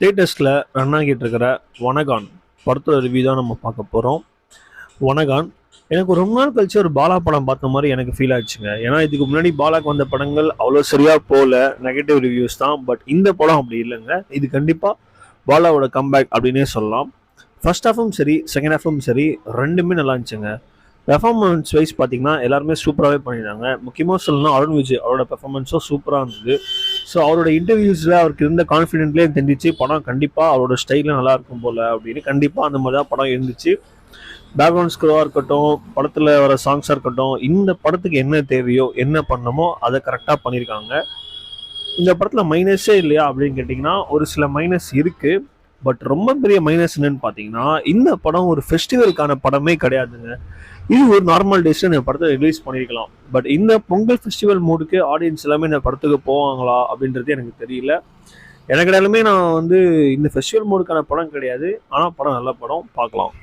தேட்டர்ஸில் run ஆகிட்டு இருக்கிற வனகான் படத்தோட ரிவ்யூ தான் நம்ம பார்க்க போகிறோம். வனகான் எனக்கு ரொம்ப நாள் கழிச்சு ஒரு பாலா படம் பார்த்த மாதிரி எனக்கு ஃபீல் ஆச்சுங்க. ஏன்னா இதுக்கு முன்னாடி பாலாக்கு வந்த படங்கள் அவ்வளோ சரியாக போகல, நெகட்டிவ் ரிவ்யூஸ் தான். பட் இந்த படம் அப்படி இல்லைங்க. இது கண்டிப்பாக பாலாவோட கம்பேக் அப்படின்னே சொல்லலாம். ஃபர்ஸ்ட் ஹாஃபும் சரி, செகண்ட் ஹாஃபும் சரி, ரெண்டுமே நல்லா இருந்துச்சுங்க. பெர்ஃபார்மன்ஸ் வைஸ் பார்த்தீங்கன்னா எல்லாருமே சூப்பராகவே பண்ணியிருந்தாங்க. முக்கியமாக சொல்லணும்னா அருண் விஜய் அவரோட பெர்ஃபார்மன்ஸும் சூப்பராக இருந்தது. ஸோ அவரோட இன்டர்வியூஸில் அவருக்கு இருந்த கான்ஃபிடென்ட்லேயே தெரிஞ்சிச்சு படம் கண்டிப்பாக அவரோட ஸ்டைலில் நல்லா இருக்கும் போல் அப்படின்னு. கண்டிப்பாக அந்த மாதிரி தான் படம் இருந்துச்சு. பேக்ரவுண்ட் ஸ்கோராக இருக்கட்டும், படத்தில் வர சாங்ஸாக இருக்கட்டும், இந்த படத்துக்கு என்ன தேவையோ என்ன பண்ணணுமோ அதை கரெக்டாக பண்ணியிருக்காங்க. இந்த படத்தில் மைனஸே இல்லையா அப்படின்னு கேட்டிங்கன்னா ஒரு சில மைனஸ் இருக்குது. பட் ரொம்ப பெரிய மைனஸ் என்னன்னு பார்த்தீங்கன்னா இந்த படம் ஒரு ஃபெஸ்டிவலுக்கான படமே கிடையாதுங்க. இது ஒரு நார்மல் டேஸில் இந்த படத்தை ரிலீஸ் பண்ணியிருக்கலாம். பட் இந்த பொங்கல் ஃபெஸ்டிவல் மூடுக்கு ஆடியன்ஸ் எல்லாமே இந்த படத்துக்கு போவாங்களா அப்படின்றது எனக்கு தெரியல. எனக்கு எல்லாமே நான் இந்த ஃபெஸ்டிவல் மூடுக்கான படம் கிடையாது. ஆனால் படம் நல்ல படம், பார்க்கலாம்.